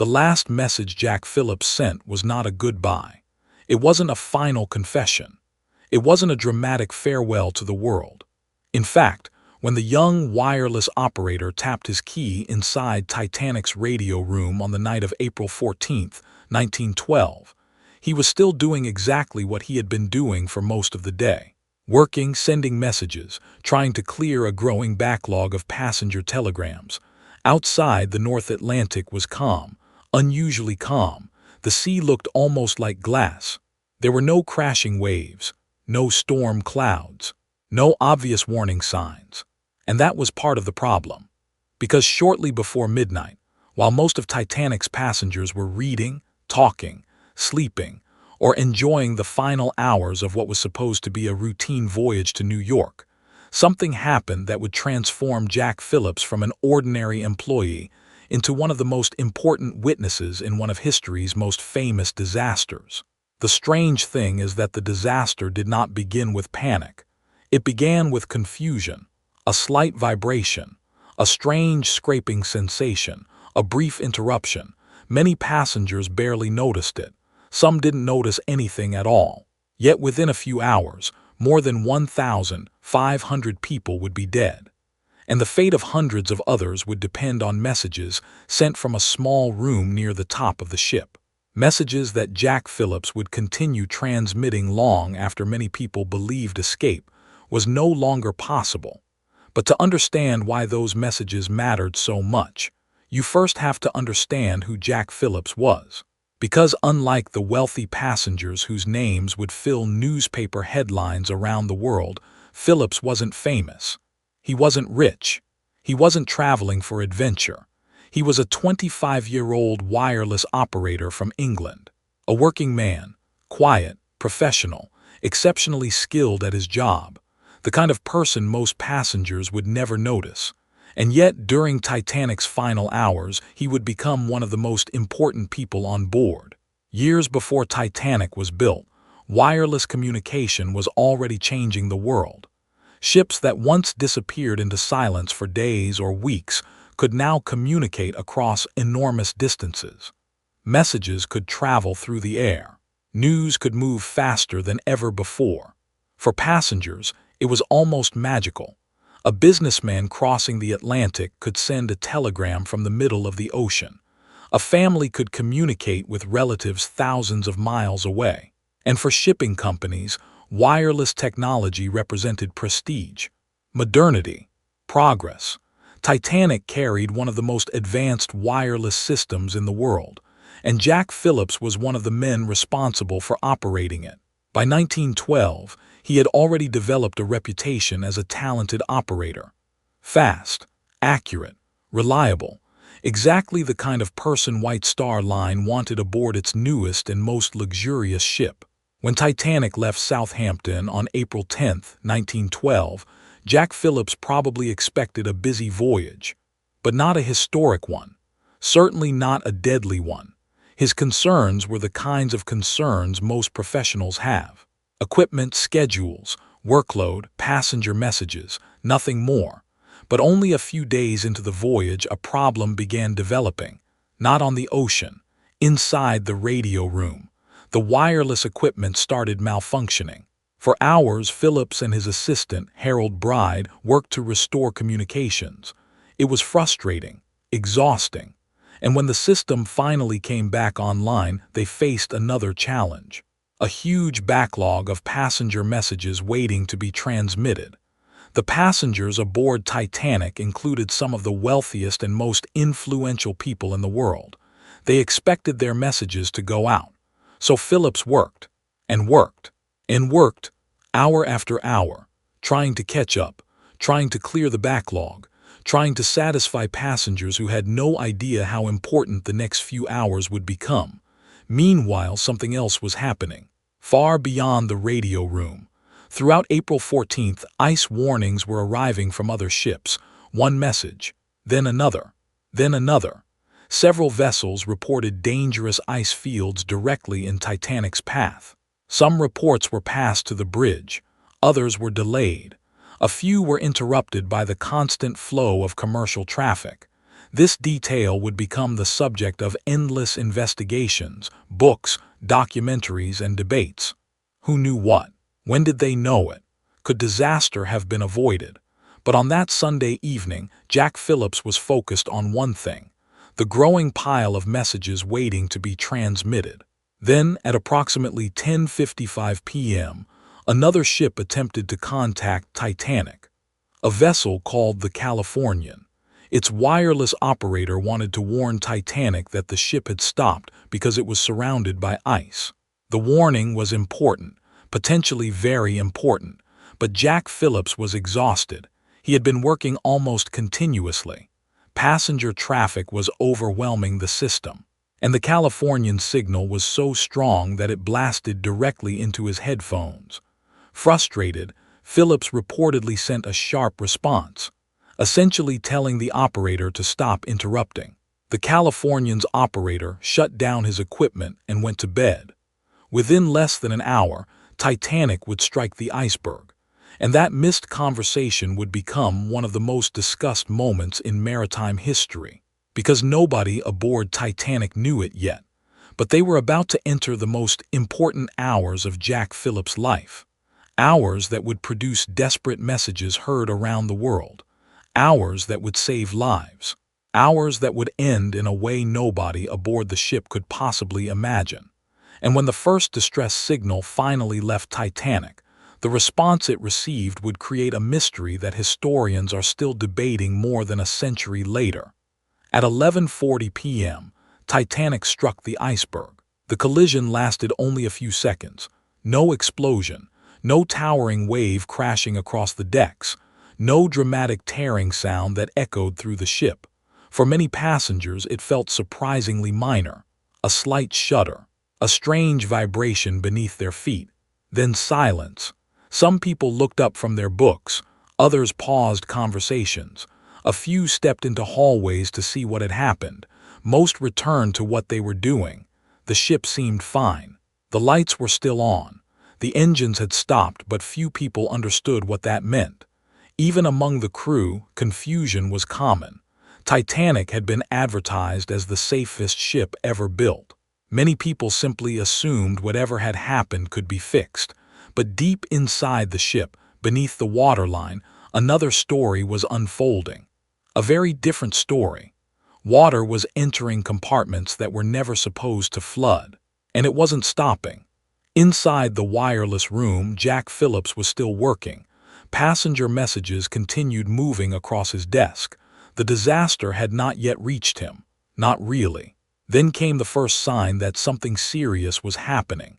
The last message Jack Phillips sent was not a goodbye. It wasn't a final confession. It wasn't a dramatic farewell to the world. In fact, when the young wireless operator tapped his key inside Titanic's radio room on the night of April 14, 1912, he was still doing exactly what he had been doing for most of the day. Working, sending messages, trying to clear a growing backlog of passenger telegrams. Outside, the North Atlantic was calm, unusually calm. The sea looked almost like glass. There were no crashing waves, no storm clouds, no obvious warning signs. And that was part of the problem. Because shortly before midnight, while most of Titanic's passengers were reading, talking, sleeping, or enjoying the final hours of what was supposed to be a routine voyage to New York, something happened that would transform Jack Phillips from an ordinary employee into one of the most important witnesses in one of history's most famous disasters. The strange thing is that the disaster did not begin with panic. It began with confusion, a slight vibration, a strange scraping sensation, a brief interruption. Many passengers barely noticed it. Some didn't notice anything at all. Yet within a few hours, more than 1,500 people would be dead. And the fate of hundreds of others would depend on messages sent from a small room near the top of the ship. Messages that Jack Phillips would continue transmitting long after many people believed escape was no longer possible. But to understand why those messages mattered so much, you first have to understand who Jack Phillips was. Because unlike the wealthy passengers whose names would fill newspaper headlines around the world, Phillips wasn't famous. He wasn't rich. He wasn't traveling for adventure. He was a 25-year-old wireless operator from England. A working man, quiet, professional, exceptionally skilled at his job. The kind of person most passengers would never notice. And yet, during Titanic's final hours, he would become one of the most important people on board. Years before Titanic was built, wireless communication was already changing the world. Ships that once disappeared into silence for days or weeks could now communicate across enormous distances. Messages could travel through the air. News could move faster than ever before. For passengers, it was almost magical. A businessman crossing the Atlantic could send a telegram from the middle of the ocean. A family could communicate with relatives thousands of miles away. And for shipping companies, wireless technology represented prestige, modernity, progress. Titanic carried one of the most advanced wireless systems in the world, and Jack Phillips was one of the men responsible for operating it. By 1912, he had already developed a reputation as a talented operator. Fast, accurate, reliable, exactly the kind of person White Star Line wanted aboard its newest and most luxurious ship. When Titanic left Southampton on April 10, 1912, Jack Phillips probably expected a busy voyage, but not a historic one, certainly not a deadly one. His concerns were the kinds of concerns most professionals have. Equipment, schedules, workload, passenger messages, nothing more. But only a few days into the voyage, a problem began developing. Not on the ocean, inside the radio room. The wireless equipment started malfunctioning. For hours, Phillips and his assistant, Harold Bride, worked to restore communications. It was frustrating, exhausting. And when the system finally came back online, they faced another challenge. A huge backlog of passenger messages waiting to be transmitted. The passengers aboard Titanic included some of the wealthiest and most influential people in the world. They expected their messages to go out. So Phillips worked, and worked, and worked, hour after hour, trying to catch up, trying to clear the backlog, trying to satisfy passengers who had no idea how important the next few hours would become. Meanwhile, something else was happening, far beyond the radio room. Throughout April 14th, ice warnings were arriving from other ships. One message, then another, then another. Several vessels reported dangerous ice fields directly in Titanic's path. Some reports were passed to the bridge, others were delayed. A few were interrupted by the constant flow of commercial traffic. This detail would become the subject of endless investigations, books, documentaries, and debates. Who knew what? When did they know it? Could disaster have been avoided? But on that Sunday evening, Jack Phillips was focused on one thing: the growing pile of messages waiting to be transmitted. Then, at approximately 10:55 p.m., another ship attempted to contact Titanic, a vessel called the Californian. Its wireless operator wanted to warn Titanic that the ship had stopped because it was surrounded by ice. The warning was important, potentially very important, but Jack Phillips was exhausted. He had been working almost continuously. Passenger traffic was overwhelming the system, and the Californian signal was so strong that it blasted directly into his headphones. Frustrated, Phillips reportedly sent a sharp response, essentially telling the operator to stop interrupting. The Californian's operator shut down his equipment and went to bed. Within less than an hour, Titanic would strike the iceberg, and that missed conversation would become one of the most discussed moments in maritime history, because nobody aboard Titanic knew it yet, but they were about to enter the most important hours of Jack Phillips' life, hours that would produce desperate messages heard around the world, hours that would save lives, hours that would end in a way nobody aboard the ship could possibly imagine. And when the first distress signal finally left Titanic, the response it received would create a mystery that historians are still debating more than a century later. At 11:40 p.m., Titanic struck the iceberg. The collision lasted only a few seconds. No explosion, no towering wave crashing across the decks, no dramatic tearing sound that echoed through the ship. For many passengers, it felt surprisingly minor. A slight shudder, a strange vibration beneath their feet, then silence. Some people looked up from their books, others paused conversations. A few stepped into hallways to see what had happened. Most returned to what they were doing. The ship seemed fine. The lights were still on. The engines had stopped, but few people understood what that meant. Even among the crew, confusion was common. Titanic had been advertised as the safest ship ever built. Many people simply assumed whatever had happened could be fixed. But deep inside the ship, beneath the waterline, another story was unfolding. A very different story. Water was entering compartments that were never supposed to flood. And it wasn't stopping. Inside the wireless room, Jack Phillips was still working. Passenger messages continued moving across his desk. The disaster had not yet reached him. Not really. Then came the first sign that something serious was happening.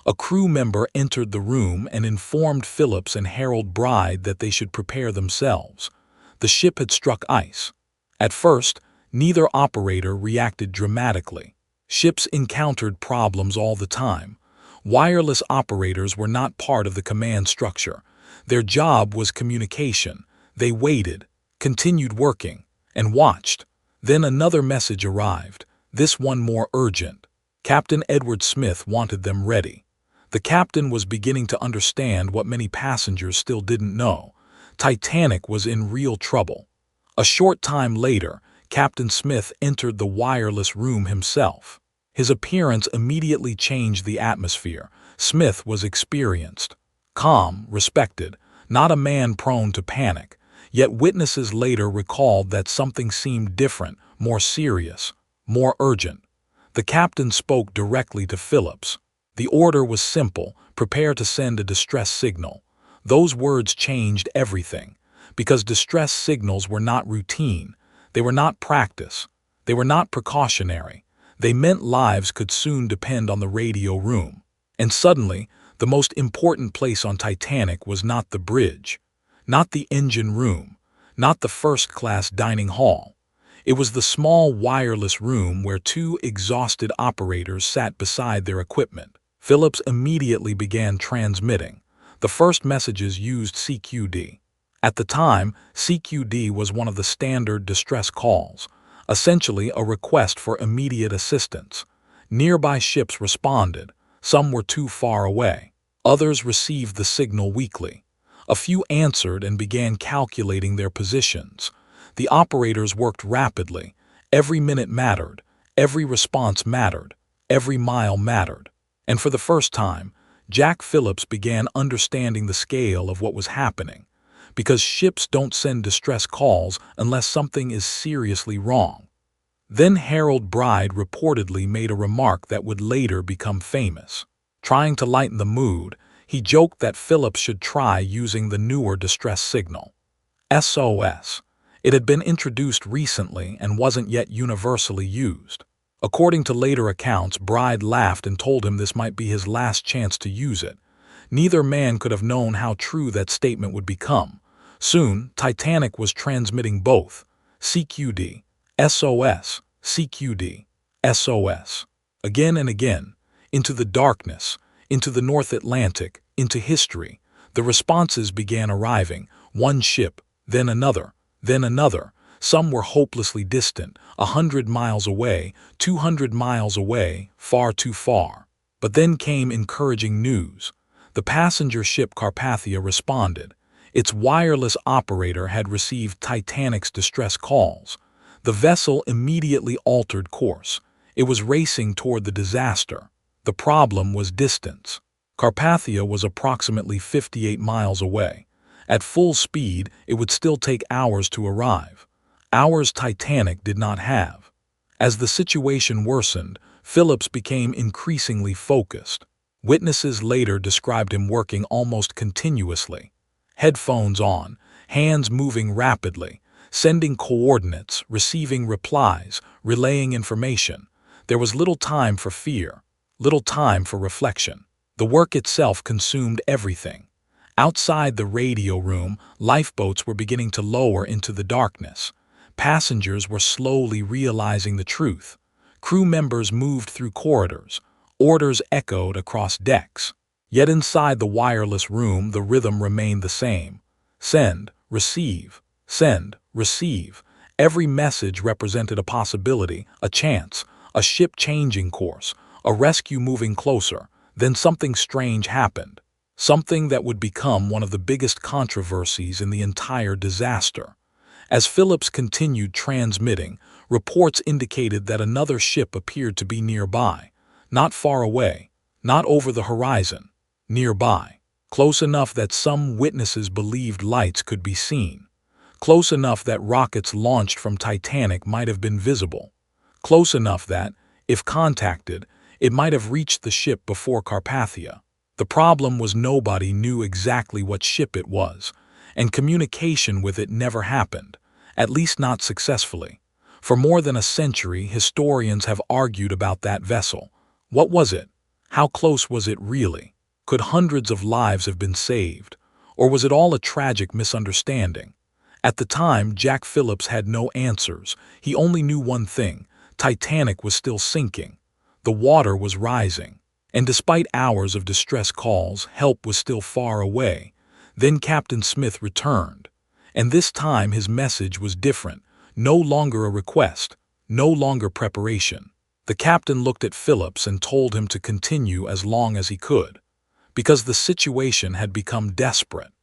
A crew member entered the room and informed Phillips and Harold Bride that they should prepare themselves. The ship had struck ice. At first, neither operator reacted dramatically. Ships encountered problems all the time. Wireless operators were not part of the command structure. Their job was communication. They waited, continued working, and watched. Then another message arrived, this one more urgent. Captain Edward Smith wanted them ready. The captain was beginning to understand what many passengers still didn't know. Titanic was in real trouble. A short time later, Captain Smith entered the wireless room himself. His appearance immediately changed the atmosphere. Smith was experienced, calm, respected, not a man prone to panic. Yet witnesses later recalled that something seemed different, more serious, more urgent. The captain spoke directly to Phillips. The order was simple: prepare to send a distress signal. Those words changed everything, because distress signals were not routine. They were not practice. They were not precautionary. They meant lives could soon depend on the radio room. And suddenly, the most important place on Titanic was not the bridge, not the engine room, not the first-class dining hall. It was the small wireless room where two exhausted operators sat beside their equipment. Phillips immediately began transmitting. The first messages used CQD. At the time, CQD was one of the standard distress calls, essentially a request for immediate assistance. Nearby ships responded. Some were too far away. Others received the signal weakly. A few answered and began calculating their positions. The operators worked rapidly. Every minute mattered, every response mattered, every mile mattered. And for the first time, Jack Phillips began understanding the scale of what was happening, because ships don't send distress calls unless something is seriously wrong. Then Harold Bride reportedly made a remark that would later become famous. Trying to lighten the mood, he joked that Phillips should try using the newer distress signal, SOS. It had been introduced recently and wasn't yet universally used. According to later accounts, Bride laughed and told him this might be his last chance to use it. Neither man could have known how true that statement would become. Soon, Titanic was transmitting both, CQD, SOS, CQD, SOS, again and again, into the darkness, into the North Atlantic, into history. The responses began arriving, one ship, then another, then another. Some were hopelessly distant, 100 miles away, 200 miles away, far too far. But then came encouraging news. The passenger ship Carpathia responded. Its wireless operator had received Titanic's distress calls. The vessel immediately altered course. It was racing toward the disaster. The problem was distance. Carpathia was approximately 58 miles away. At full speed, it would still take hours to arrive. Hours Titanic did not have. As the situation worsened, Phillips became increasingly focused. Witnesses later described him working almost continuously. Headphones on, hands moving rapidly, sending coordinates, receiving replies, relaying information. There was little time for fear, little time for reflection. The work itself consumed everything. Outside the radio room, lifeboats were beginning to lower into the darkness. Passengers were slowly realizing the truth. Crew members moved through corridors. Orders echoed across decks. Yet inside the wireless room, the rhythm remained the same. Send, receive, send, receive. Every message represented a possibility, a chance, a ship changing course, a rescue moving closer. Then something strange happened. Something that would become one of the biggest controversies in the entire disaster. As Phillips continued transmitting, reports indicated that another ship appeared to be nearby, not far away, not over the horizon, nearby, close enough that some witnesses believed lights could be seen, close enough that rockets launched from Titanic might have been visible, close enough that, if contacted, it might have reached the ship before Carpathia. The problem was nobody knew exactly what ship it was, and communication with it never happened, at least not successfully. For more than a century, historians have argued about that vessel. What was it? How close was it really? Could hundreds of lives have been saved? Or was it all a tragic misunderstanding? At the time, Jack Phillips had no answers. He only knew one thing: Titanic was still sinking. The water was rising. And despite hours of distress calls, help was still far away. Then Captain Smith returned. And this time his message was different. No longer a request, no longer preparation. The captain looked at Phillips and told him to continue as long as he could, because the situation had become desperate,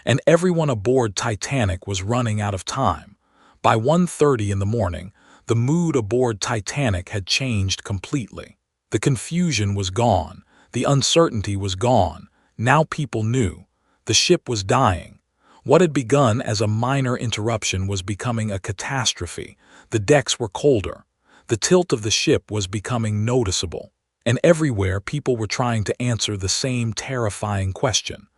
and everyone aboard Titanic was running out of time. By 1:30 in the morning, the mood aboard Titanic had changed completely. The confusion was gone, the uncertainty was gone. Now people knew. The ship was dying. What had begun as a minor interruption was becoming a catastrophe. The decks were colder. The tilt of the ship was becoming noticeable. And everywhere people were trying to answer the same terrifying question.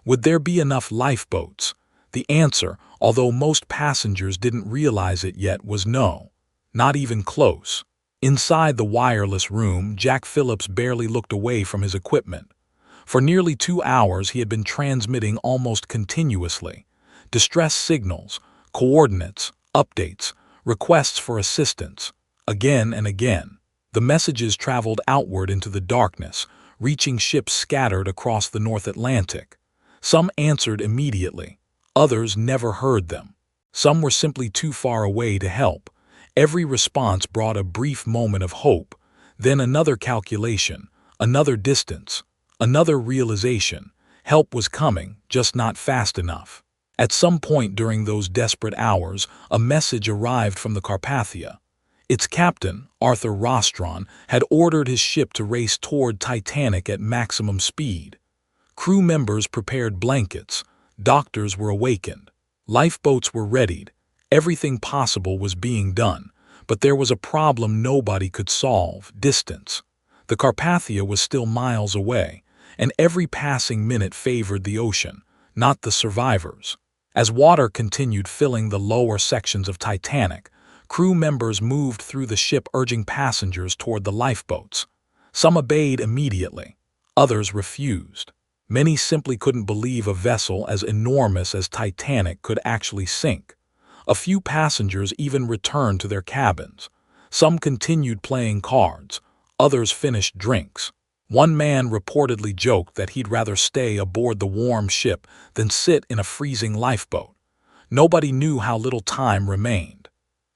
Would there be enough lifeboats? The answer, although most passengers didn't realize it yet, was no. Not even close. Inside the wireless room, Jack Phillips barely looked away from his equipment. For nearly 2 hours he had been transmitting almost continuously. Distress signals, coordinates, updates, requests for assistance. Again and again. The messages traveled outward into the darkness, reaching ships scattered across the North Atlantic. Some answered immediately. Others never heard them. Some were simply too far away to help. Every response brought a brief moment of hope, then another calculation, another distance, another realization. Help was coming, just not fast enough. At some point during those desperate hours, a message arrived from the Carpathia. Its captain, Arthur Rostron, had ordered his ship to race toward Titanic at maximum speed. Crew members prepared blankets, doctors were awakened, lifeboats were readied, everything possible was being done, but there was a problem nobody could solve: distance. The Carpathia was still miles away, and every passing minute favored the ocean, not the survivors. As water continued filling the lower sections of Titanic, crew members moved through the ship urging passengers toward the lifeboats. Some obeyed immediately, others refused. Many simply couldn't believe a vessel as enormous as Titanic could actually sink. A few passengers even returned to their cabins. Some continued playing cards, others finished drinks. One man reportedly joked that he'd rather stay aboard the warm ship than sit in a freezing lifeboat. Nobody knew how little time remained.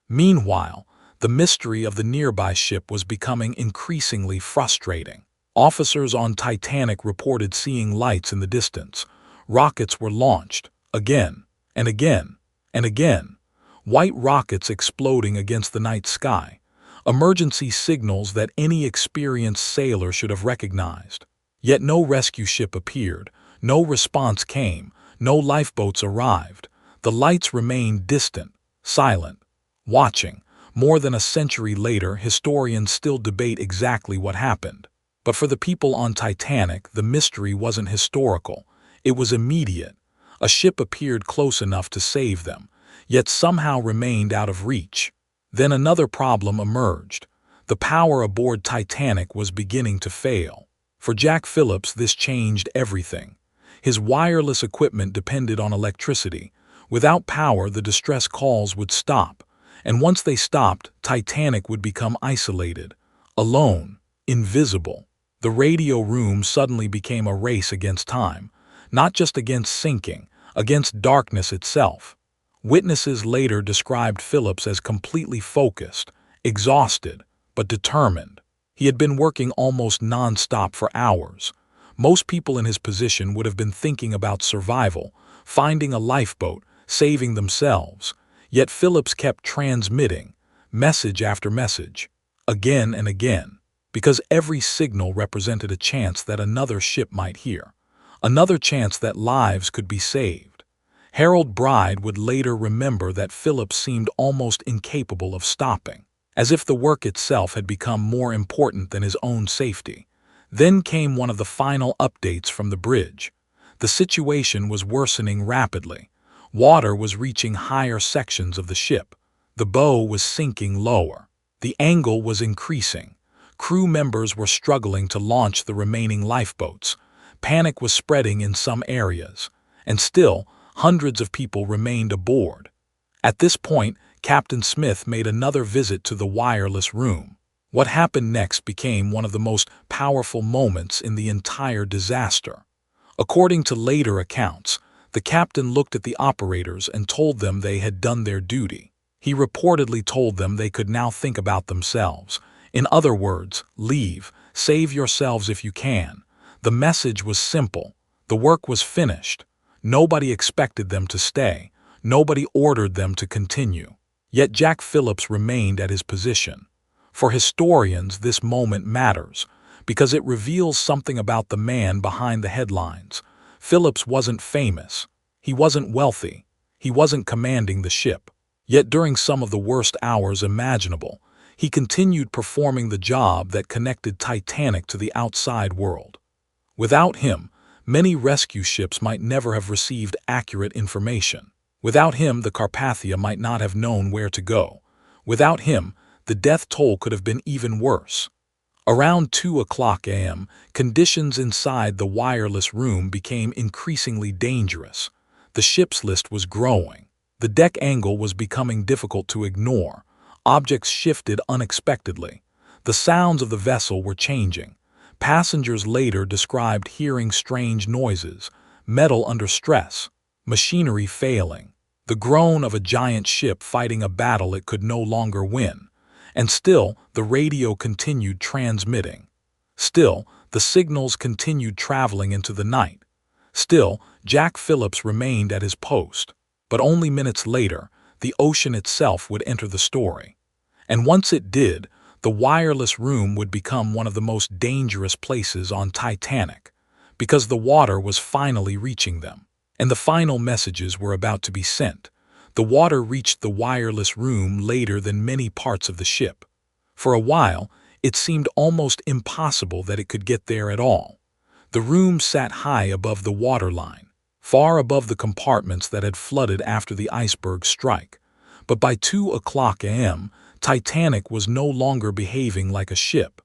Meanwhile, the mystery of the nearby ship was becoming increasingly frustrating. Officers on Titanic reported seeing lights in the distance. Rockets were launched, again and again and again. White rockets exploding against the night sky. Emergency signals that any experienced sailor should have recognized. Yet no rescue ship appeared, no response came, no lifeboats arrived. The lights remained distant, silent, watching. More than a century later, historians still debate exactly what happened. But for the people on Titanic, the mystery wasn't historical. It was immediate. A ship appeared close enough to save them, yet somehow remained out of reach. Then another problem emerged. The power aboard Titanic was beginning to fail. For Jack Phillips, this changed everything. His wireless equipment depended on electricity. Without power, the distress calls would stop. And once they stopped, Titanic would become isolated, alone, invisible. The radio room suddenly became a race against time, not just against sinking, against darkness itself. Witnesses later described Phillips as completely focused, exhausted, but determined. He had been working almost non-stop for hours. Most people in his position would have been thinking about survival, finding a lifeboat, saving themselves. Yet Phillips kept transmitting, message after message, again and again, because every signal represented a chance that another ship might hear, another chance that lives could be saved. Harold Bride would later remember that Phillips seemed almost incapable of stopping, as if the work itself had become more important than his own safety. Then came one of the final updates from the bridge. The situation was worsening rapidly. Water was reaching higher sections of the ship. The bow was sinking lower. The angle was increasing. Crew members were struggling to launch the remaining lifeboats. Panic was spreading in some areas. And still, hundreds of people remained aboard. At this point, Captain Smith made another visit to the wireless room. What happened next became one of the most powerful moments in the entire disaster. According to later accounts, the captain looked at the operators and told them they had done their duty. He reportedly told them they could now think about themselves. In other words, leave, save yourselves if you can. The message was simple. The work was finished. Nobody expected them to stay. Nobody ordered them to continue. Yet Jack Phillips remained at his position. For historians, this moment matters, because it reveals something about the man behind the headlines. Phillips wasn't famous. He wasn't wealthy. He wasn't commanding the ship. Yet during some of the worst hours imaginable, he continued performing the job that connected Titanic to the outside world. Without him, many rescue ships might never have received accurate information. Without him, the Carpathia might not have known where to go. Without him, the death toll could have been even worse. Around 2 a.m., conditions inside the wireless room became increasingly dangerous. The ship's list was growing. The deck angle was becoming difficult to ignore. Objects shifted unexpectedly. The sounds of the vessel were changing. Passengers later described hearing strange noises, metal under stress, machinery failing, the groan of a giant ship fighting a battle it could no longer win. And still, the radio continued transmitting. Still, the signals continued traveling into the night. Still, Jack Phillips remained at his post. But only minutes later, the ocean itself would enter the story. And once it did, the wireless room would become one of the most dangerous places on Titanic, because the water was finally reaching them, and the final messages were about to be sent. The water reached the wireless room later than many parts of the ship. For a while, it seemed almost impossible that it could get there at all. The room sat high above the waterline, far above the compartments that had flooded after the iceberg strike. But by 2 o'clock a.m., Titanic was no longer behaving like a ship.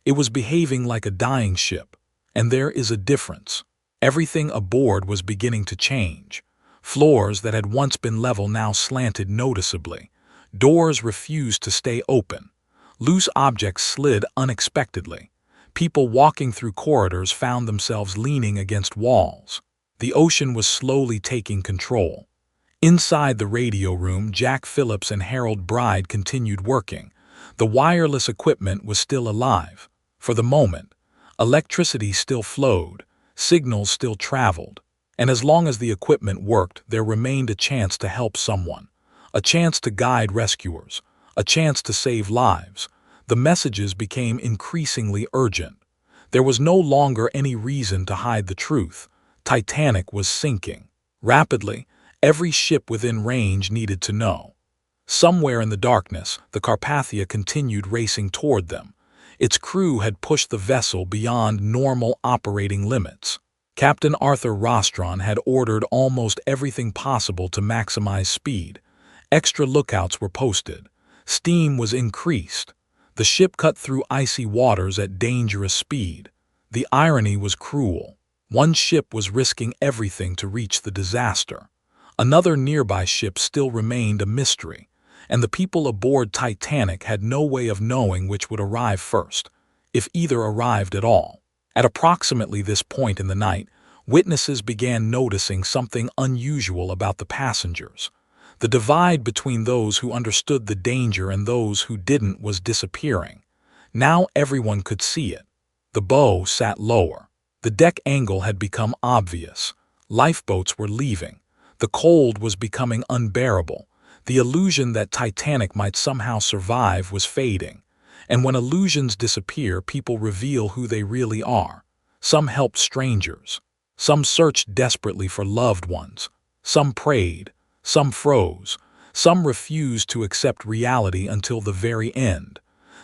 It was behaving like a dying ship. And there is a difference. Everything aboard was beginning to change. Floors that had once been level now slanted noticeably. Doors refused to stay open. Loose objects slid unexpectedly. People walking through corridors found themselves leaning against walls. The ocean was slowly taking control. Inside the radio room, Jack Phillips and Harold Bride continued working. The wireless equipment was still alive. For the moment, electricity still flowed, signals still traveled, and as long as the equipment worked, there remained a chance to help someone, a chance to guide rescuers, a chance to save lives. The messages became increasingly urgent. There was no longer any reason to hide the truth. Titanic was sinking. Rapidly, every ship within range needed to know. Somewhere in the darkness, the Carpathia continued racing toward them. Its crew had pushed the vessel beyond normal operating limits. Captain Arthur Rostron had ordered almost everything possible to maximize speed. Extra lookouts were posted. Steam was increased. The ship cut through icy waters at dangerous speed. The irony was cruel. One ship was risking everything to reach the disaster. Another nearby ship still remained a mystery, and the people aboard Titanic had no way of knowing which would arrive first, if either arrived at all. At approximately this point in the night, witnesses began noticing something unusual about the passengers. The divide between those who understood the danger and those who didn't was disappearing. Now everyone could see it. The bow sat lower. The deck angle had become obvious. Lifeboats were leaving. The cold was becoming unbearable. The illusion that Titanic might somehow survive was fading. And when illusions disappear, people reveal who they really are. Some helped strangers. Some searched desperately for loved ones. Some prayed. Some froze. Some refused to accept reality until the very end.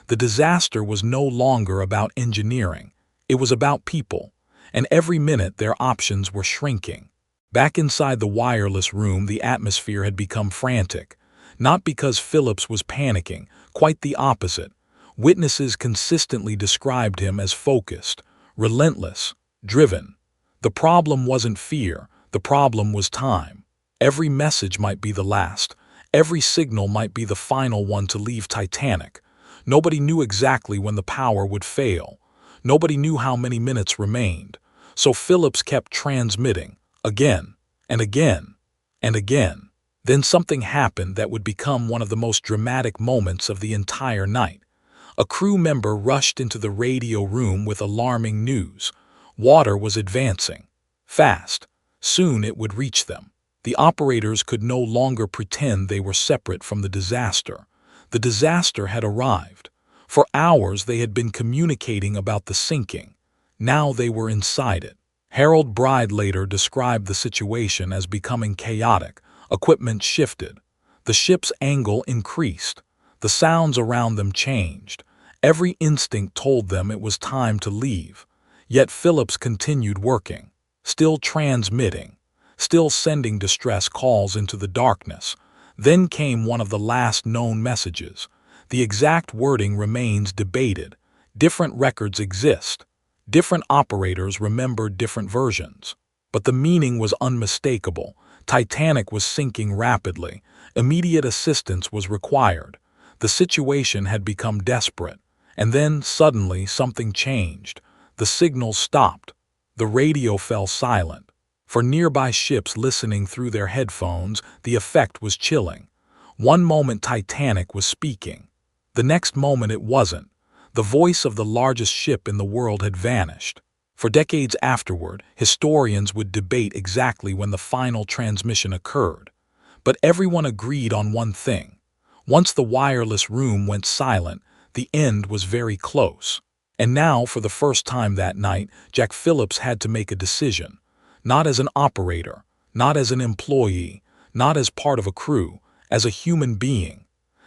The disaster was no longer about engineering. It was about people. And every minute their options were shrinking. Back inside the wireless room, the atmosphere had become frantic. Not because Phillips was panicking, quite the opposite. Witnesses consistently described him as focused, relentless, driven. The problem wasn't fear, the problem was time. Every message might be the last. Every signal might be the final one to leave Titanic. Nobody knew exactly when the power would fail. Nobody knew how many minutes remained. So Phillips kept transmitting, again, and again, and again. Then something happened that would become one of the most dramatic moments of the entire night. A crew member rushed into the radio room with alarming news. Water was advancing. Fast. Soon it would reach them. The operators could no longer pretend they were separate from the disaster. The disaster had arrived. For hours they had been communicating about the sinking. Now they were inside it. Harold Bride later described the situation as becoming chaotic. Equipment shifted. The ship's angle increased. The sounds around them changed. Every instinct told them it was time to leave. Yet Phillips continued working, still transmitting, still sending distress calls into the darkness. Then came one of the last known messages. The exact wording remains debated. Different records exist. Different operators remembered different versions. But the meaning was unmistakable. Titanic was sinking rapidly. Immediate assistance was required. The situation had become desperate. And then, suddenly, something changed. The signal stopped. The radio fell silent. For nearby ships listening through their headphones, the effect was chilling. One moment Titanic was speaking. The next moment it wasn't. The voice of the largest ship in the world had vanished. For decades afterward, historians would debate exactly when the final transmission occurred. But everyone agreed on one thing. Once the wireless room went silent, the end was very close. And now, for the first time that night, Jack Phillips had to make a decision. Not as an operator, not as an employee, not as part of a crew, as a human being.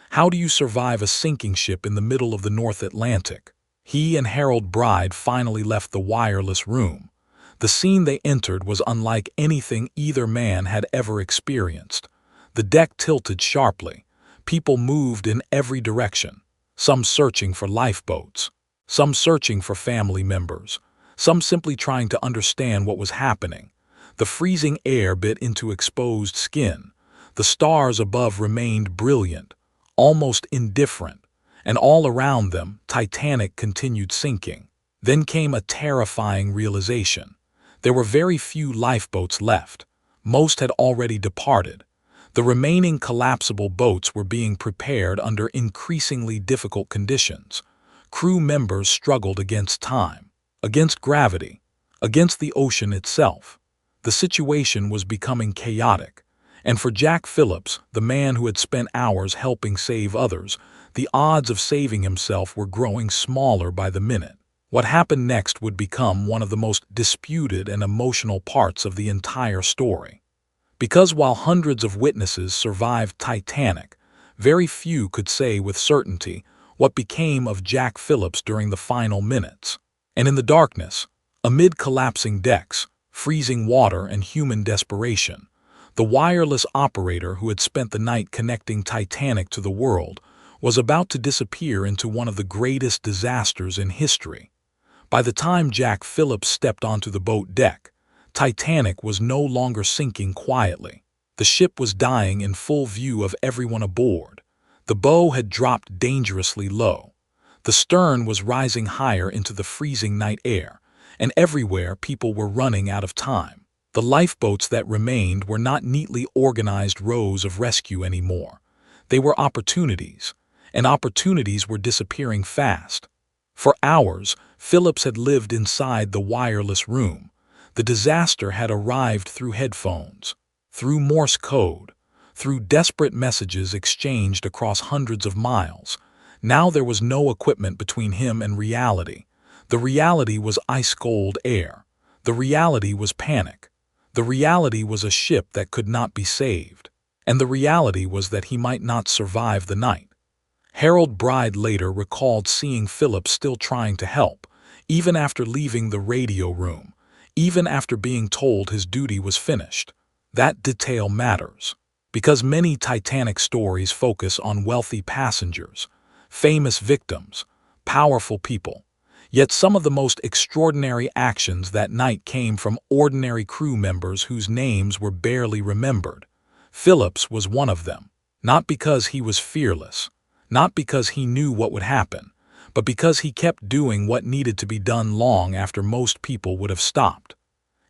How do you survive a sinking ship in the middle of the North Atlantic? He and Harold Bride finally left the wireless room. The scene they entered was unlike anything either man had ever experienced. The deck tilted sharply. People moved in every direction, some searching for lifeboats, some searching for family members, some simply trying to understand what was happening. The freezing air bit into exposed skin. The stars above remained brilliant, almost indifferent, and all around them, Titanic continued sinking. Then came a terrifying realization. There were very few lifeboats left. Most had already departed. The remaining collapsible boats were being prepared under increasingly difficult conditions. Crew members struggled against time, against gravity, against the ocean itself. The situation was becoming chaotic, and for Jack Phillips, the man who had spent hours helping save others, the odds of saving himself were growing smaller by the minute. What happened next would become one of the most disputed and emotional parts of the entire story. Because while hundreds of witnesses survived Titanic, very few could say with certainty what became of Jack Phillips during the final minutes. And in the darkness, amid collapsing decks, freezing water, and human desperation, the wireless operator who had spent the night connecting Titanic to the world was about to disappear into one of the greatest disasters in history. By the time Jack Phillips stepped onto the boat deck, Titanic was no longer sinking quietly. The ship was dying in full view of everyone aboard. The bow had dropped dangerously low. The stern was rising higher into the freezing night air, and everywhere people were running out of time. The lifeboats that remained were not neatly organized rows of rescue anymore. They were opportunities, and opportunities were disappearing fast. For hours, Phillips had lived inside the wireless room. The disaster had arrived through headphones, through Morse code, through desperate messages exchanged across hundreds of miles. Now there was no equipment between him and reality. The reality was ice-cold air. The reality was panic. The reality was a ship that could not be saved. And the reality was that he might not survive the night. Harold Bride later recalled seeing Phillips still trying to help, even after leaving the radio room, even after being told his duty was finished. That detail matters, because many Titanic stories focus on wealthy passengers, famous victims, powerful people. Yet some of the most extraordinary actions that night came from ordinary crew members whose names were barely remembered. Phillips was one of them, not because he was fearless, not because he knew what would happen, but because he kept doing what needed to be done long after most people would have stopped.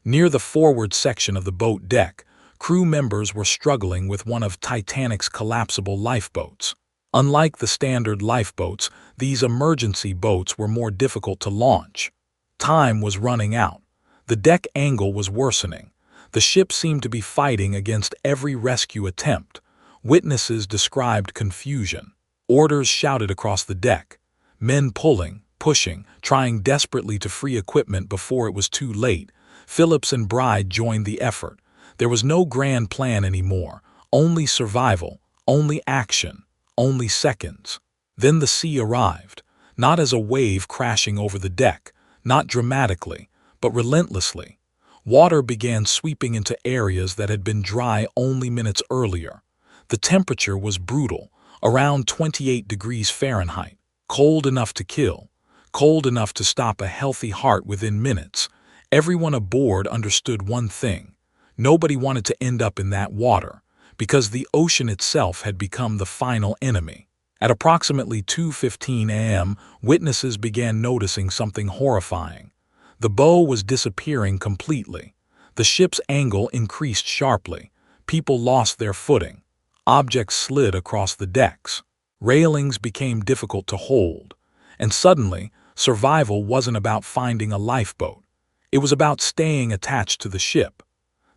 Near the forward section of the boat deck, crew members were struggling with one of Titanic's collapsible lifeboats. Unlike the standard lifeboats, these emergency boats were more difficult to launch. Time was running out. The deck angle was worsening. The ship seemed to be fighting against every rescue attempt. Witnesses described confusion. Orders shouted across the deck. Men pulling, pushing, trying desperately to free equipment before it was too late. Phillips and Bride joined the effort. There was no grand plan anymore. Only survival, only action, only seconds. Then the sea arrived, not as a wave crashing over the deck, not dramatically, but relentlessly. Water began sweeping into areas that had been dry only minutes earlier. The temperature was brutal, around 28 degrees Fahrenheit, cold enough to kill, cold enough to stop a healthy heart within minutes. Everyone aboard understood one thing. Nobody wanted to end up in that water, because the ocean itself had become the final enemy. At approximately 2:15 a.m., witnesses began noticing something horrifying. The bow was disappearing completely. The ship's angle increased sharply. People lost their footing. Objects slid across the decks. Railings became difficult to hold. And suddenly, survival wasn't about finding a lifeboat. It was about staying attached to the ship.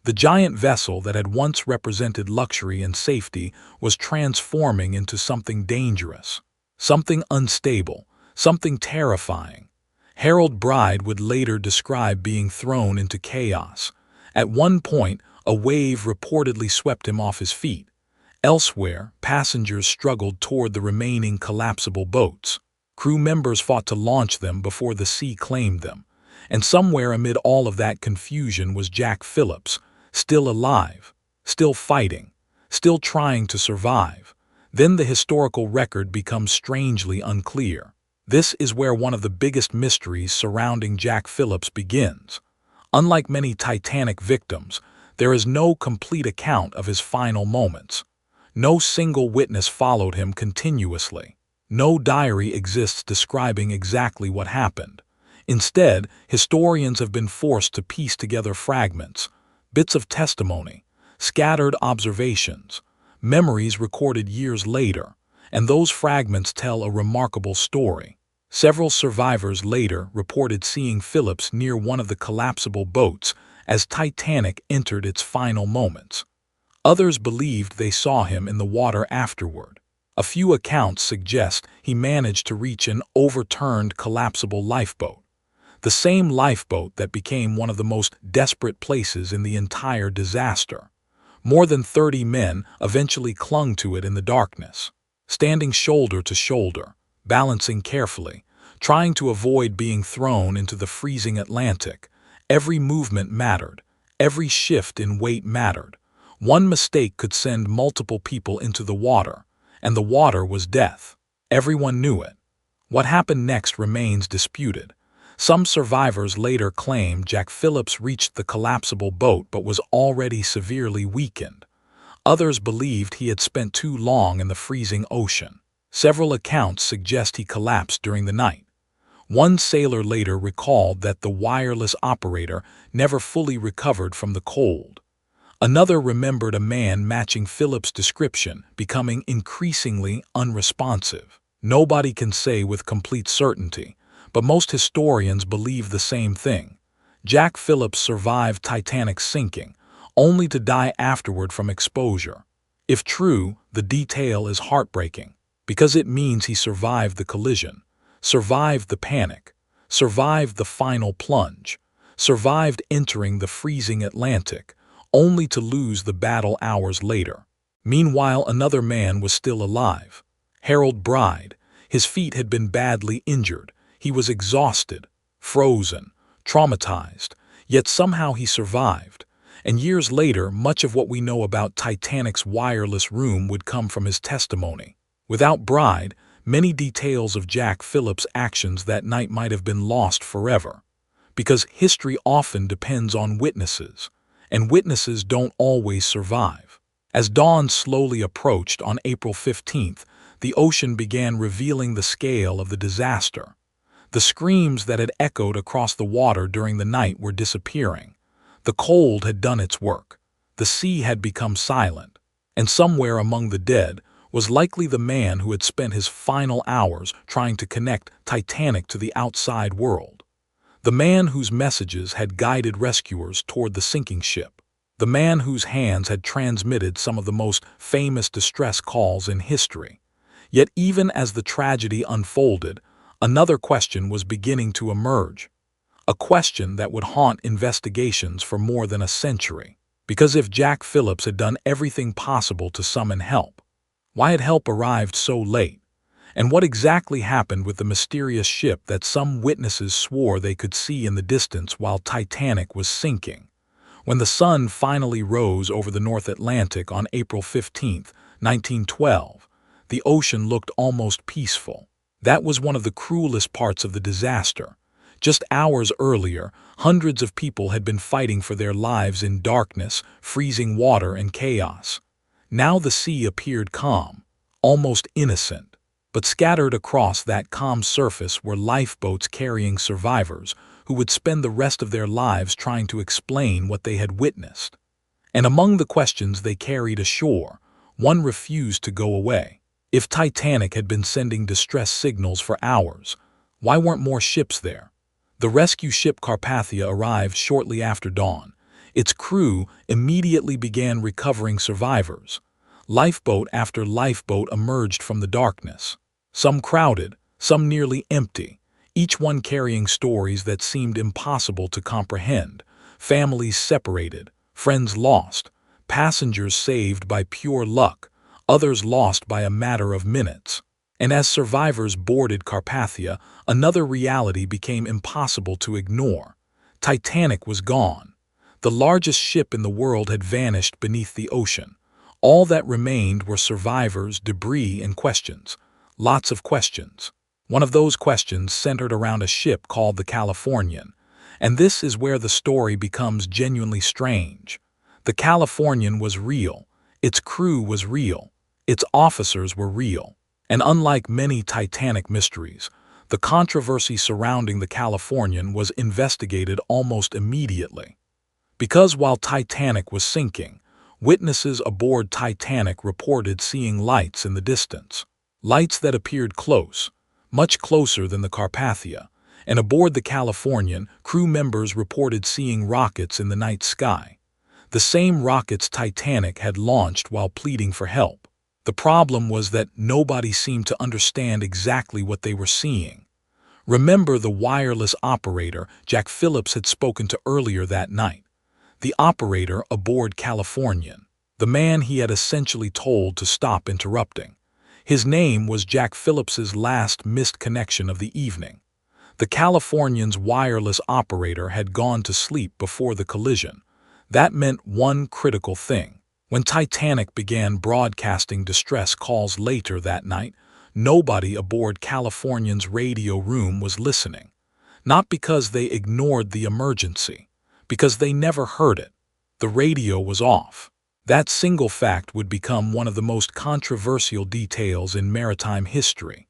The giant vessel that had once represented luxury and safety was transforming into something dangerous, something unstable, something terrifying. Harold Bride would later describe being thrown into chaos. At one point, a wave reportedly swept him off his feet. Elsewhere, passengers struggled toward the remaining collapsible boats. Crew members fought to launch them before the sea claimed them. And somewhere amid all of that confusion was Jack Phillips, still alive, still fighting, still trying to survive. Then the historical record becomes strangely unclear. This is where one of the biggest mysteries surrounding Jack Phillips begins. Unlike many Titanic victims, there is no complete account of his final moments. No single witness followed him continuously. No diary exists describing exactly what happened. Instead, historians have been forced to piece together fragments, bits of testimony, scattered observations, memories recorded years later, and those fragments tell a remarkable story. Several survivors later reported seeing Phillips near one of the collapsible boats as Titanic entered its final moments. Others believed they saw him in the water afterward. A few accounts suggest he managed to reach an overturned collapsible lifeboat, the same lifeboat that became one of the most desperate places in the entire disaster. More than 30 men eventually clung to it in the darkness, standing shoulder to shoulder, balancing carefully, trying to avoid being thrown into the freezing Atlantic. Every movement mattered. Every shift in weight mattered. One mistake could send multiple people into the water, and the water was death. Everyone knew it. What happened next remains disputed. Some survivors later claimed Jack Phillips reached the collapsible boat but was already severely weakened. Others believed he had spent too long in the freezing ocean. Several accounts suggest he collapsed during the night. One sailor later recalled that the wireless operator never fully recovered from the cold. Another remembered a man matching Phillips' description, becoming increasingly unresponsive. Nobody can say with complete certainty, but most historians believe the same thing. Jack Phillips survived Titanic's sinking, only to die afterward from exposure. If true, the detail is heartbreaking, because it means he survived the collision, survived the panic, survived the final plunge, survived entering the freezing Atlantic, only to lose the battle hours later. Meanwhile, another man was still alive. Harold Bride. His feet had been badly injured. He was exhausted, frozen, traumatized, yet somehow he survived. And years later, much of what we know about Titanic's wireless room would come from his testimony. Without Bride, many details of Jack Phillips' actions that night might have been lost forever. Because history often depends on witnesses, and witnesses don't always survive. As dawn slowly approached on April 15th, the ocean began revealing the scale of the disaster. The screams that had echoed across the water during the night were disappearing. The cold had done its work. The sea had become silent. And somewhere among the dead was likely the man who had spent his final hours trying to connect Titanic to the outside world. The man whose messages had guided rescuers toward the sinking ship. The man whose hands had transmitted some of the most famous distress calls in history. Yet even as the tragedy unfolded, another question was beginning to emerge. A question that would haunt investigations for more than a century. Because if Jack Phillips had done everything possible to summon help, why had help arrived so late? And what exactly happened with the mysterious ship that some witnesses swore they could see in the distance while Titanic was sinking? When the sun finally rose over the North Atlantic on April 15, 1912, the ocean looked almost peaceful. That was one of the cruelest parts of the disaster. Just hours earlier, hundreds of people had been fighting for their lives in darkness, freezing water, and chaos. Now the sea appeared calm, almost innocent. But scattered across that calm surface were lifeboats carrying survivors who would spend the rest of their lives trying to explain what they had witnessed. And among the questions they carried ashore, one refused to go away. If Titanic had been sending distress signals for hours, why weren't more ships there? The rescue ship Carpathia arrived shortly after dawn. Its crew immediately began recovering survivors. Lifeboat after lifeboat emerged from the darkness. Some crowded, some nearly empty, each one carrying stories that seemed impossible to comprehend. Families separated, friends lost, passengers saved by pure luck, others lost by a matter of minutes. And as survivors boarded Carpathia, another reality became impossible to ignore. Titanic was gone. The largest ship in the world had vanished beneath the ocean. All that remained were survivors, debris, and questions. Lots of questions. One of those questions centered around a ship called the Californian. And this is where the story becomes genuinely strange. The Californian was real. Its crew was real. Its officers were real. And unlike many Titanic mysteries, the controversy surrounding the Californian was investigated almost immediately. Because while Titanic was sinking, witnesses aboard Titanic reported seeing lights in the distance. Lights that appeared close, much closer than the Carpathia. And aboard the Californian, crew members reported seeing rockets in the night sky. The same rockets Titanic had launched while pleading for help. The problem was that nobody seemed to understand exactly what they were seeing. Remember the wireless operator Jack Phillips had spoken to earlier that night. The operator aboard Californian. The man he had essentially told to stop interrupting. His name was Jack Phillips's last missed connection of the evening. The Californian's wireless operator had gone to sleep before the collision. That meant one critical thing. When Titanic began broadcasting distress calls later that night, nobody aboard Californian's radio room was listening. Not because they ignored the emergency, because they never heard it. The radio was off. That single fact would become one of the most controversial details in maritime history.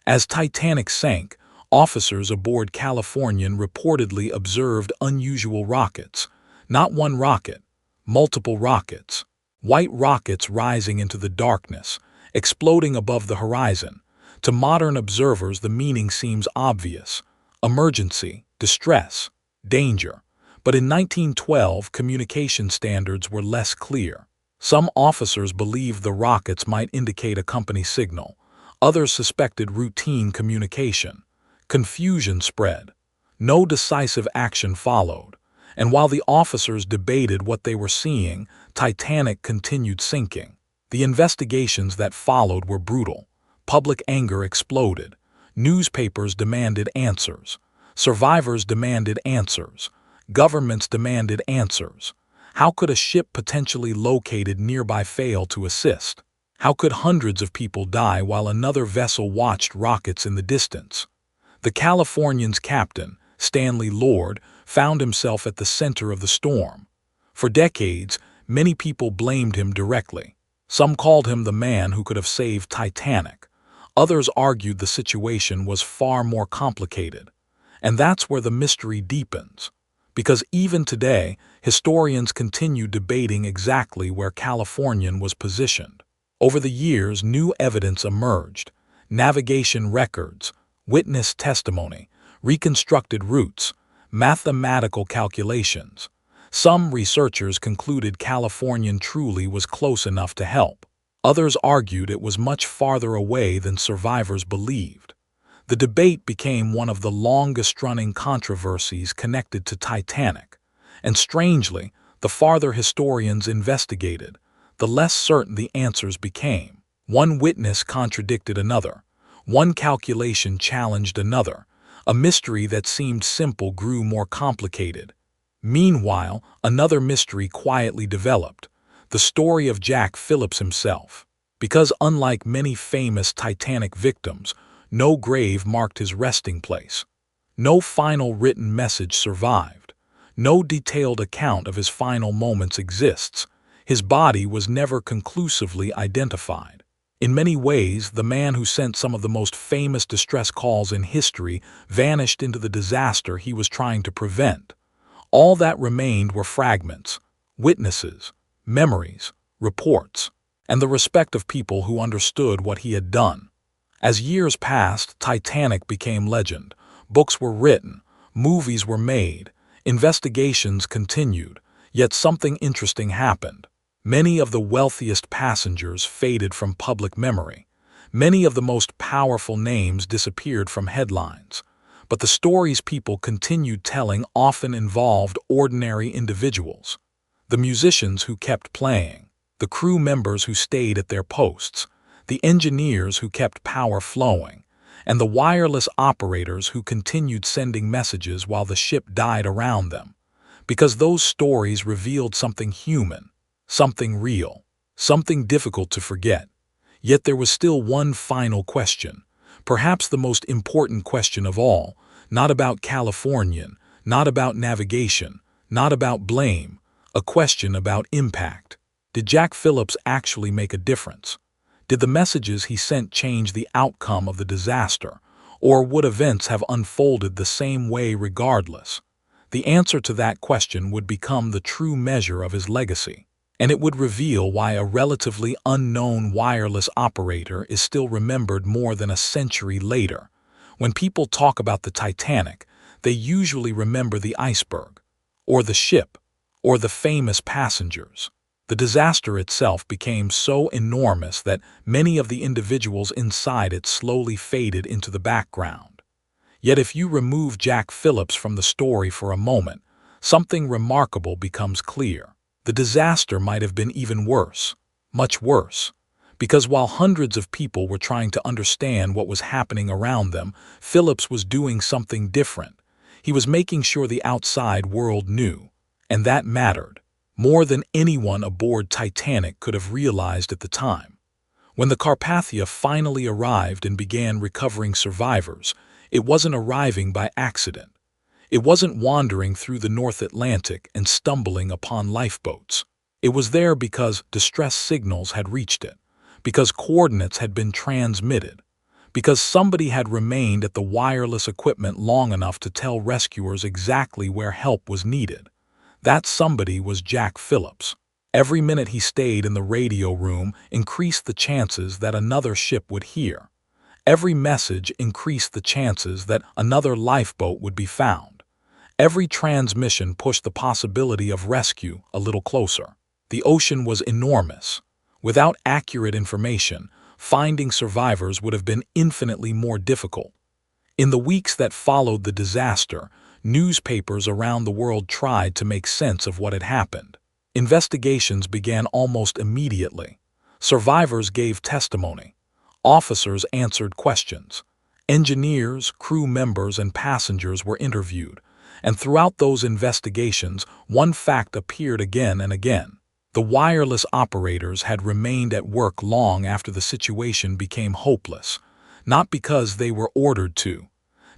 As Titanic sank, officers aboard Californian reportedly observed unusual rockets. Not one rocket, multiple rockets. White rockets rising into the darkness, exploding above the horizon. To modern observers, the meaning seems obvious. Emergency, distress, danger. But in 1912, communication standards were less clear. Some officers believed the rockets might indicate a company signal. Others suspected routine communication. Confusion spread. No decisive action followed. And while the officers debated what they were seeing, Titanic continued sinking. The investigations that followed were brutal. Public anger exploded. Newspapers demanded answers. Survivors demanded answers. Governments demanded answers. How could a ship potentially located nearby fail to assist? How could hundreds of people die while another vessel watched rockets in the distance? The Californian's captain, Stanley Lord, found himself at the center of the storm. For decades, many people blamed him directly. Some called him the man who could have saved Titanic. Others argued the situation was far more complicated. And that's where the mystery deepens. Because even today, historians continue debating exactly where Californian was positioned. Over the years, new evidence emerged. Navigation records, witness testimony, reconstructed routes, mathematical calculations. Some researchers concluded Californian truly was close enough to help. Others argued it was much farther away than survivors believed. The debate became one of the longest-running controversies connected to Titanic. And strangely, the farther historians investigated, the less certain the answers became. One witness contradicted another. One calculation challenged another. A mystery that seemed simple grew more complicated. Meanwhile, another mystery quietly developed, the story of Jack Phillips himself. Because unlike many famous Titanic victims, no grave marked his resting place. No final written message survived. No detailed account of his final moments exists. His body was never conclusively identified. In many ways, the man who sent some of the most famous distress calls in history vanished into the disaster he was trying to prevent. All that remained were fragments, witnesses, memories, reports, and the respect of people who understood what he had done. As years passed, Titanic became legend. Books were written, movies were made, investigations continued, Yet something interesting happened. Many of the wealthiest passengers faded from public memory. Many of the most powerful names disappeared from headlines. But the stories people continued telling often involved ordinary individuals. The musicians who kept playing, the crew members who stayed at their posts, the engineers who kept power flowing, and the wireless operators who continued sending messages while the ship died around them. Because those stories revealed something human, something real, something difficult to forget. Yet there was still one final question, perhaps the most important question of all, not about Californian, not about navigation, not about blame, a question about impact. Did Jack Phillips actually make a difference? Did the messages he sent change the outcome of the disaster, or would events have unfolded the same way regardless? The answer to that question would become the true measure of his legacy, and it would reveal why a relatively unknown wireless operator is still remembered more than a century later. When people talk about the Titanic, they usually remember the iceberg, or the ship, or the famous passengers. The disaster itself became so enormous that many of the individuals inside it slowly faded into the background. Yet if you remove Jack Phillips from the story for a moment, something remarkable becomes clear. The disaster might have been even worse, much worse, because while hundreds of people were trying to understand what was happening around them, Phillips was doing something different. He was making sure the outside world knew, and that mattered, more than anyone aboard Titanic could have realized at the time. When the Carpathia finally arrived and began recovering survivors, it wasn't arriving by accident. It wasn't wandering through the North Atlantic and stumbling upon lifeboats. It was there because distress signals had reached it, because coordinates had been transmitted, because somebody had remained at the wireless equipment long enough to tell rescuers exactly where help was needed. That somebody was Jack Phillips. Every minute he stayed in the radio room increased the chances that another ship would hear. Every message increased the chances that another lifeboat would be found. Every transmission pushed the possibility of rescue a little closer. The ocean was enormous. Without accurate information, finding survivors would have been infinitely more difficult. In the weeks that followed the disaster, newspapers around the world tried to make sense of what had happened. Investigations began almost immediately. Survivors gave testimony. Officers answered questions. Engineers, crew members, and passengers were interviewed. And throughout those investigations, one fact appeared again and again. The wireless operators had remained at work long after the situation became hopeless, not because they were ordered to,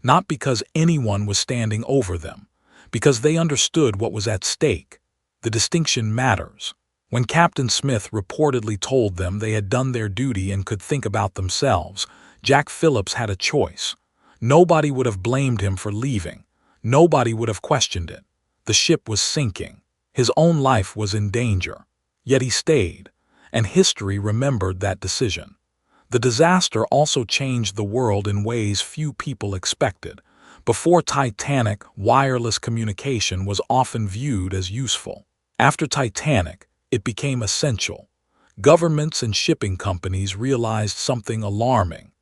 not because anyone was standing over them, because they understood what was at stake. The distinction matters. When Captain Smith reportedly told them they had done their duty and could think about themselves, Jack Phillips had a choice. Nobody would have blamed him for leaving. Nobody would have questioned it. The ship was sinking. His own life was in danger. Yet he stayed, and history remembered that decision. The disaster also changed the world in ways few people expected. Before Titanic, wireless communication was often viewed as useful. After Titanic, it became essential. Governments and shipping companies realized something alarming.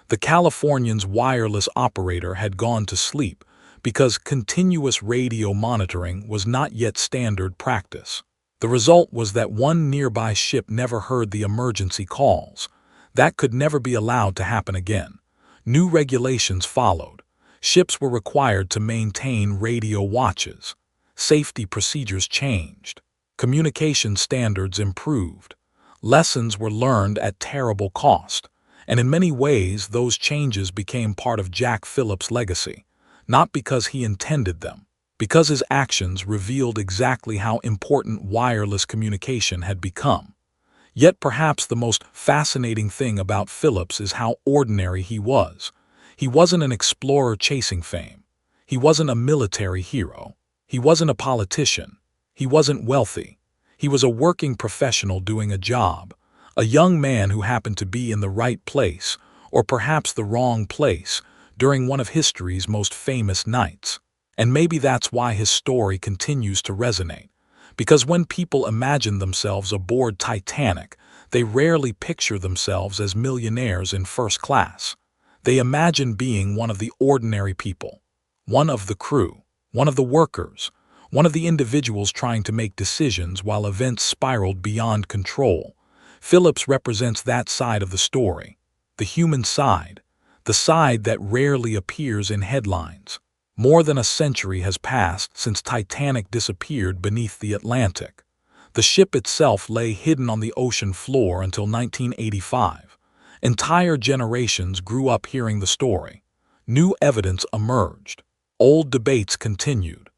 The Californian's wireless operator had gone to sleep because continuous radio monitoring was not yet standard practice. The result was that one nearby ship never heard the emergency calls. That could never be allowed to happen again. New regulations followed. Ships were required to maintain radio watches. Safety procedures changed. Communication standards improved. Lessons were learned at terrible cost. And in many ways, those changes became part of Jack Phillips' legacy. Not because he intended them, because his actions revealed exactly how important wireless communication had become. Yet perhaps the most fascinating thing about Phillips is how ordinary he was. He wasn't an explorer chasing fame. He wasn't a military hero. He wasn't a politician. He wasn't wealthy. He was a working professional doing a job, a young man who happened to be in the right place, or perhaps the wrong place, during one of history's most famous nights. And maybe that's why his story continues to resonate. Because when people imagine themselves aboard Titanic, they rarely picture themselves as millionaires in first class. They imagine being one of the ordinary people, one of the crew, one of the workers, one of the individuals trying to make decisions while events spiraled beyond control. Phillips represents that side of the story, the human side, the side that rarely appears in headlines. More than a century has passed since Titanic disappeared beneath the Atlantic. The ship itself lay hidden on the ocean floor until 1985. Entire generations grew up hearing the story. New evidence emerged. Old debates continued.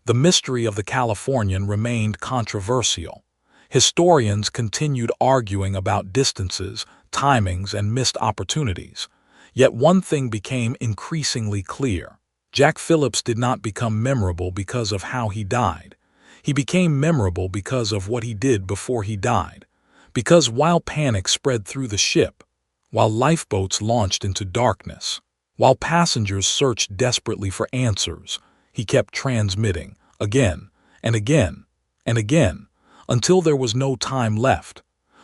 The mystery of the Californian remained controversial. Historians continued arguing about distances, timings, and missed opportunities. Yet one thing became increasingly clear. Jack Phillips did not become memorable because of how he died. He became memorable because of what he did before he died. Because while panic spread through the ship, while lifeboats launched into darkness, while passengers searched desperately for answers, he kept transmitting again and again and again until there was no time left.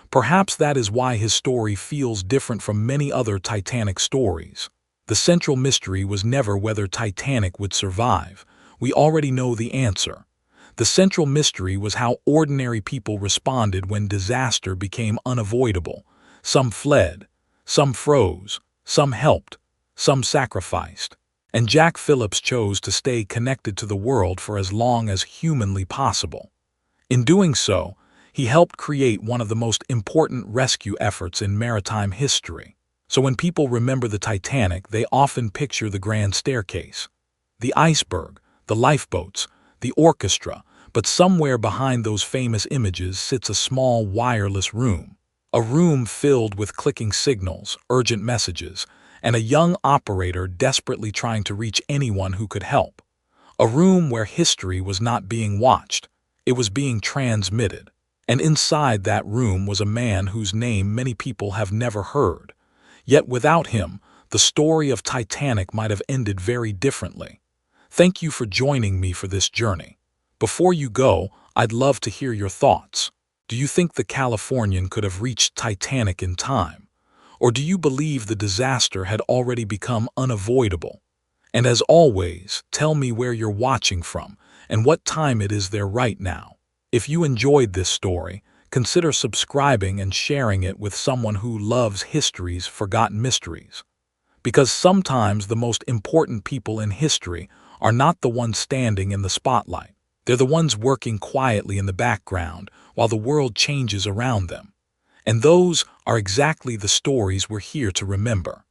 Perhaps that is why his story feels different from many other Titanic stories. The central mystery was never whether Titanic would survive. We already know the answer. The central mystery was how ordinary people responded when disaster became unavoidable. Some fled, some froze, some helped, some sacrificed. And Jack Phillips chose to stay connected to the world for as long as humanly possible. In doing so, he helped create one of the most important rescue efforts in maritime history. So when people remember the Titanic, they often picture the grand staircase, the iceberg, the lifeboats, the orchestra, but somewhere behind those famous images sits a small wireless room. A room filled with clicking signals, urgent messages, and a young operator desperately trying to reach anyone who could help. A room where history was not being watched, it was being transmitted. And inside that room was a man whose name many people have never heard. Yet without him, the story of Titanic might have ended very differently. Thank you for joining me for this journey. Before you go, I'd love to hear your thoughts. Do you think the Californian could have reached Titanic in time? Or do you believe the disaster had already become unavoidable? And as always, tell me where you're watching from and what time it is there right now. If you enjoyed this story, consider subscribing and sharing it with someone who loves history's forgotten mysteries. Because sometimes the most important people in history are not the ones standing in the spotlight. They're the ones working quietly in the background while the world changes around them. And those are exactly the stories we're here to remember.